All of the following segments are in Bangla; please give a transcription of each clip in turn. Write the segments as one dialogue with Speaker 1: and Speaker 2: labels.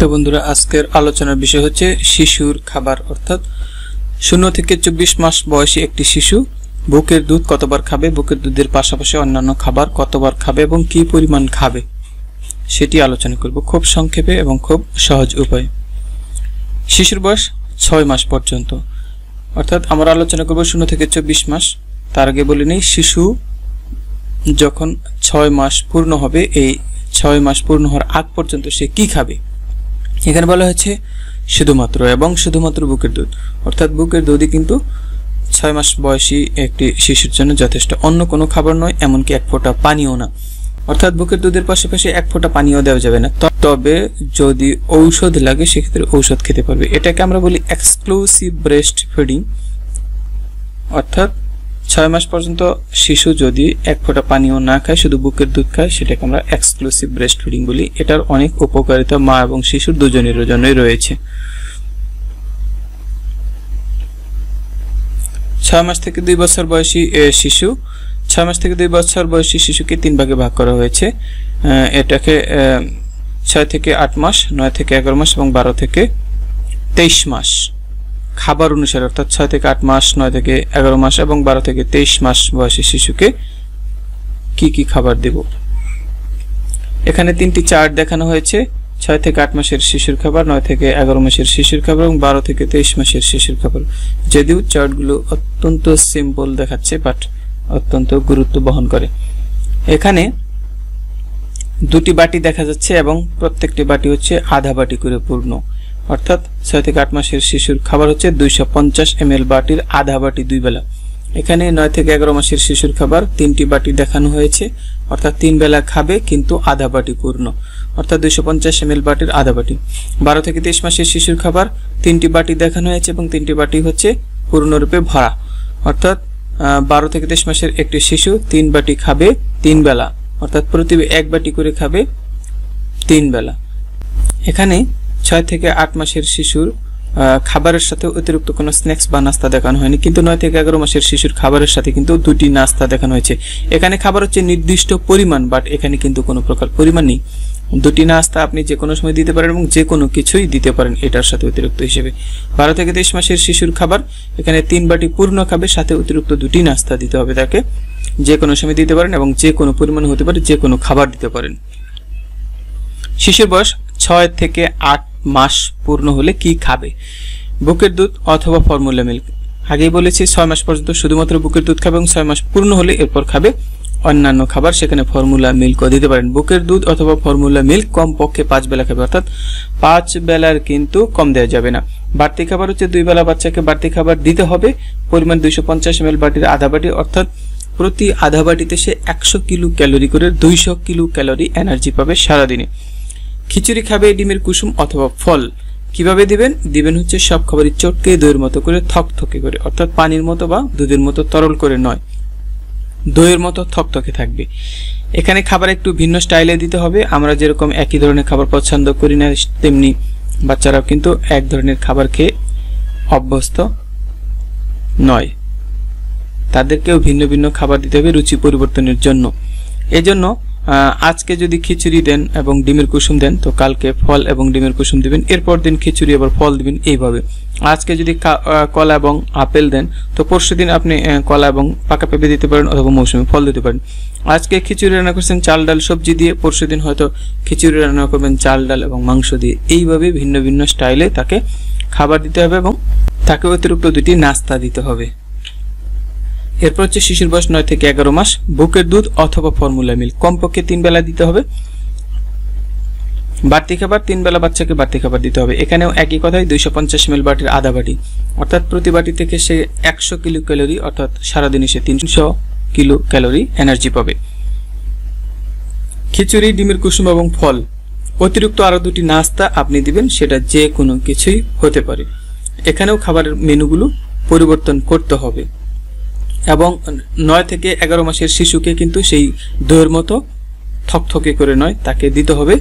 Speaker 1: তো বন্ধুরা, আজকের আলোচনার বিষয় হচ্ছে শিশুর খাবার, অর্থাৎ 0 থেকে 24 মাস বয়সী একটি শিশু বুকের দুধ কতবার খাবে, বুকের দুধের পাশাপাশি অন্যান্য খাবার কতবার খাবে এবং কি পরিমাণ খাবে সেটি আলোচনা করব খুব সংক্ষেপে এবং খুব সহজ উপায়ে। শিশুর বয়স 6 মাস পর্যন্ত, অর্থাৎ আমরা আলোচনা করব 0 থেকে 24 মাস। তার আগে বলে নেই, শিশু যখন 6 মাস পূর্ণ হবে, এই 6 মাস পূর্ণ হওয়ার আগ পর্যন্ত সে কি খাবে। এখানে বলা হয়েছে শুধুমাত্র এবং শুধুমাত্র বুকের দুধ, অর্থাৎ বুকের দুধই কিন্তু 6 মাস বয়সী একটি শিশুর জন্য যথেষ্ট, অন্য কোনো খাবার নয়, এমনকি এক ফোঁটা পানিও না। অর্থাৎ বুকের দুধের পাশাপাশি এক ফোঁটা পানিও দেওয়া যাবে না, তবে যদি ঔষধ লাগে সেক্ষেত্রে ঔষধ খেতে পারবে। এটাকে আমরা বলি এক্সক্লুসিভ ব্রেস্ট ফিডিং, অর্থাৎ 6 মাস পর্যন্ত শিশু যদি এক ফোঁটা পানিও না খায়, শুধু বুকের দুধ খায়, সেটাকে আমরা এক্সক্লুসিভ ব্রেস্ট ফিডিং বলি। এটার অনেক উপকারিতা মা এবং শিশুর দুজনের জন্যই রয়েছে। 6 মাস থেকে 2 বছর বয়সী শিশু, 6 মাস থেকে 2 বছর বয়সী শিশুকে 3 ভাগে ভাগ করা হয়েছে। এটাকে 6 থেকে 8 মাস, 9 থেকে 11 মাস এবং 12 থেকে 23 মাস খাবার অনুসারে, অর্থাৎ 6 থেকে 8 মাস, 9 থেকে 11 মাস এবং 12 থেকে 23 মাস বয়সী শিশুকে কি কি খাবার দেব। এখানে 3টি চার্ট দেখানো হয়েছে: 6 থেকে 8 মাসের শিশুর খাবার, 9 থেকে 11 মাসের শিশুর খাবার এবং 12 থেকে 23 মাসের শিশুর খাবার। যদিও চার্টগুলো অত্যন্ত সিম্পল দেখাচ্ছে, বাট অত্যন্ত গুরুত্ব বহন করে। এখানে 2টি বাটি দেখা যাচ্ছে এবং প্রত্যেকটি বাটি হচ্ছে আধা বাটি করে পূর্ণ, অর্থাৎ 6 থেকে 8 মাসের শিশুর খাবার হচ্ছে 250 ml বাটির আধা বাটি 2 বেলা। এখানে 9 থেকে 11 মাসের শিশুর খাবার 3টি বাটি দেখানো হয়েছে, অর্থাৎ 3 বেলা খাবে কিন্তু আধা বাটি পূর্ণ, অর্থাৎ 250 ml বাটির আধা বাটি। 12 থেকে 23 মাসের শিশুর খাবার 3টি বাটি দেখানো হয়েছে এবং 3টি বাটি হচ্ছে পূর্ণরূপে ভরা, অর্থাৎ 12 থেকে 23 মাসের একটি শিশু 3 বাটি খাবে 3 বেলা, অর্থাৎ প্রতি 1 বাটি করে খাবে 3 বেলা। এখানে 6 থেকে 8 মাসের শিশুর খাবারের সাথে অতিরিক্ত কোনো স্ন্যাক্স বা নাস্তা দেখানো হয়নি, কিন্তু 9 থেকে 11 মাসের শিশুর খাবারের সাথে কিন্তু 2টি নাস্তা দেখানো হয়েছে। এখানে খাবার হচ্ছে নির্দিষ্ট পরিমাণ, বাট এখানে কিন্তু কোনো প্রকার পরিমাণ নেই। 2টি নাস্তা আপনি যে কোনো সময় দিতে পারেন এবং যে কোনো কিছুই দিতে পারেন এটার সাথে অতিরিক্ত হিসেবে। 12 থেকে 23 মাসের শিশুর খাবার, এখানে 3 বাটি পূর্ণ খাবে, সাথে অতিরিক্ত 2টি নাস্তা দিতে হবে তাকে, যে কোনো সময় দিতে পারেন এবং যে কোনো পরিমাণ হতে পারে, যে কোনো খাবার দিতে পারেন। শিশুর বয়স 6 থেকে 8 মাস পূর্ণ হলে কি খাবে? বুকের দুধ অথবা ফর্মুলা মিল্ক। আগেই বলেছি 6 মাস পর্যন্ত শুধুমাত্র বুকের দুধ খাবে এবং 6 মাস পূর্ণ হলে এরপর খাবে অন্যান্য খাবার, সেখানে ফর্মুলা মিল্কও দিতে পারেন। বুকের দুধ অথবা ফর্মুলা মিল্ক কমপক্ষে 5 বেলা খাবে, অর্থাৎ 5 বেলার কিন্তু কম দেওয়া যাবে না। বাড়তি খাবার হচ্ছে 2 বেলা বাচ্চাকে বাড়তি খাবার দিতে হবে, পরিমাণ 250 ml বাটির আধা বাটি, অর্থাৎ প্রতি আধা বাটিতে সে 100 কিলো ক্যালোরি করে 200 কিলো ক্যালোরি এনার্জি পাবে সারাদিনে। খিচুড়ি খাবে ডিমের কুসুম অথবা ফল। কিভাবে দিবেন? দিবেন হচ্ছে সব খাবারই চটকে দইয়ের মতো করে, থকথকে করে, অর্থাৎ পানির মতো বা দুধের মতো তরল করে নয়, দইয়ের মতো থকথকে থাকবে। এখানে খাবার একটু ভিন্ন স্টাইলে দিতে হবে। আমরা যেরকম একই ধরনের খাবার পছন্দ করি না, তেমনি বাচ্চারাও কিন্তু এক ধরনের খাবার খেয়ে অভ্যস্ত নয়, তাদেরকেও ভিন্ন ভিন্ন খাবার দিতে হবে রুচি পরিবর্তনের জন্য। এজন্য আজকে যদি খিচুড়ি দেন এবং ডিমের কুসুম দেন, তো কালকে ফল এবং ডিমের কুসুম দিবেন, এরপর দিন খিচুড়ি আবার ফল দিবেন, এইভাবে। আজকে যদি কলা এবং আপেল দেন, তো পরশুদিন আপনি কলা এবং পাকা পেঁপে দিতে পারেন অথবা মৌসুমী ফল দিতে পারেন। আজকে খিচুড়ি রান্না করছেন চাল ডাল সবজি দিয়ে, পরশুদিন হয়তো খিচুড়ি রান্না করবেন চাল ডাল এবং মাংস দিয়ে। এইভাবে ভিন্ন ভিন্ন স্টাইলে তাকে খাবার দিতে হবে এবং তাকে অতিরিক্ত 2টি নাস্তা দিতে হবে। এরপর হচ্ছে শিশুর বয়স 9 থেকে 11 মাস, বুকের দুধ অথবা ফর্মুলা মিল্ক কমপক্ষে 3 বেলা দিতে হবে। বাড়তি খাবার 3 বেলা বাচ্চাকে বাড়তি খাবার দিতে হবে। এখানেও একই কথাই, 250 ml বাটির আধা বাটি, অর্থাৎ প্রতি বাটি থেকে সে 100 কিলো ক্যালোরি, অর্থাৎ সারাদিনে সে 300 কিলো ক্যালোরি এনার্জি পাবে। খিচুড়ি ডিমের কুসুম এবং ফল, অতিরিক্ত আরো 2টি নাস্তা আপনি দিবেন, সেটা যে কোনো কিছুই হতে পারে। এখানেও খাবারের মেনুগুলো পরিবর্তন করতে হবে এবং 9 থেকে 11 মাসের শিশুকে কিন্তু সেই দইয়ের মতো থকথকে করে নয়, তাকে দিতে হবে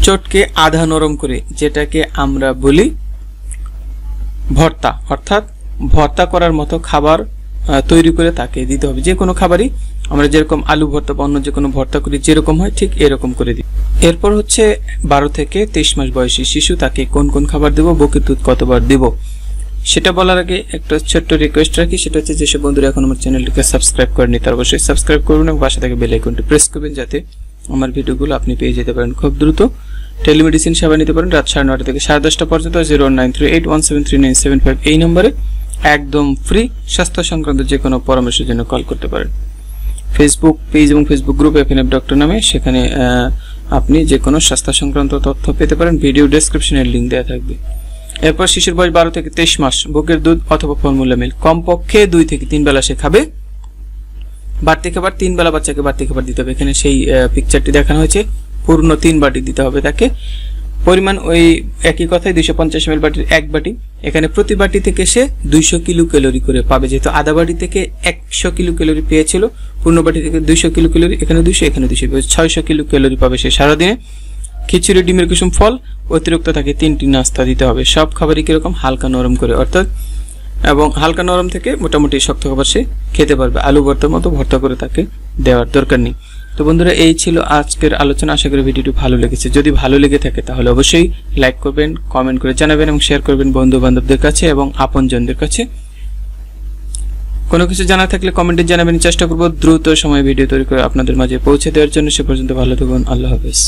Speaker 1: চটকে আধা নরম করে, যেটাকে আমরা বলি ভর্তা, অর্থাৎ ভর্তা করার মতো খাবার তৈরি করে তাকে দিতে হবে। যে কোনো খাবারই আমরা যেরকম আলু ভর্তা বা অন্য যে কোনো ভর্তা করি যেরকম হয়, ঠিক এরকম করে দিই। এরপর হচ্ছে 12 থেকে 23 মাস বয়সী শিশু, তাকে কোন কোন খাবার দেব, বুকের দুধ কতবার দেব, সেটা বলার আগে একটা ছোট্ট রিকোয়েস্ট রাখি। সেটা হচ্ছে যেসব বন্ধুরা এখন আমার চ্যানেলটিকে সাবস্ক্রাইব করেনি তারা অবশ্যই সাবস্ক্রাইব করবেন এবং পাশে থাকা বেল আইকনটি প্রেস করবেন, যাতে আমার ভিডিওগুলো আপনি পেয়ে যেতে পারেন খুব দ্রুত। টেলিমেডিসিন সেবা নিতে পারেন রাত 9:30 থেকে 10:30 পর্যন্ত 01938173975 এই নম্বরে একদম ফ্রি স্বাস্থ্য সংক্রান্ত যে কোনো পরামর্শের জন্য কল করতে পারেন। ফেসবুক পেজ এবং ফেসবুক গ্রুপ এফএনএফ ডক্টর নামে, সেখানে আপনি যে কোনো স্বাস্থ্য সংক্রান্ত তথ্য পেতে পারেন, ভিডিও ডেসক্রিপশনের লিঙ্ক দেওয়া থাকবে। এরপর শিশুর বয়স 12 থেকে 23 মাস, বুকের দুধ অথবা ফর্মুলা মিল্ক কমপক্ষে 2 থেকে 3 বেলা সে খাবে। বাড়তি খাবার 3 বেলা বাচ্চাকে বাড়তি খাবার দিতে হবে। এখানে সেই পিকচারটি দেখানো হয়েছে, পূর্ণ 3 বাটি দিতে হবে তাকে। পরিমাণ ওই একই কথাই 250 ml বাটির 1 বাটি। এখানে প্রতি বাটি থেকে সে 200 কিলো ক্যালোরি করে পাবে, যেহেতু আধা বাটি থেকে 100 কিলো ক্যালোরি পেয়েছিল, পূর্ণ বাটি থেকে 200 কিলো ক্যালোরি, এখানে 200 এখানে 200, 600 কিলো ক্যালোরি পাবে সে সারাদিনে। খিচুড়ি, ডিমের কুসুম, ফল, অতিরিক্ত তাকে 3টি নাস্তা দিতে হবে। সব খাবারই কিরকম হালকা নরম করে, অর্থাৎ এবং হালকা নরম থেকে মোটামুটি শক্ত খাবার সে খেতে পারবে। আলু ভর্তার মতো ভর্তা করে তাকে দেওয়ার দরকার নেই। তো বন্ধুরা, এই ছিল আজকের আলোচনা। আশা করি ভিডিওটি ভালো লেগেছে। যদি ভালো লেগে থাকে তাহলে অবশ্যই লাইক করবেন, কমেন্ট করে জানাবেন এবং শেয়ার করবেন বন্ধু বান্ধবদের কাছে এবং আপনজনদের কাছে। কোনো কিছু জানা থাকলে কমেন্টে জানাবেন, চেষ্টা করব দ্রুত সময়ে ভিডিও তৈরি করে আপনাদের মাঝে পৌঁছে দেওয়ার জন্য। সে পর্যন্ত ভালো থাকুন, আল্লাহ হাফেজ।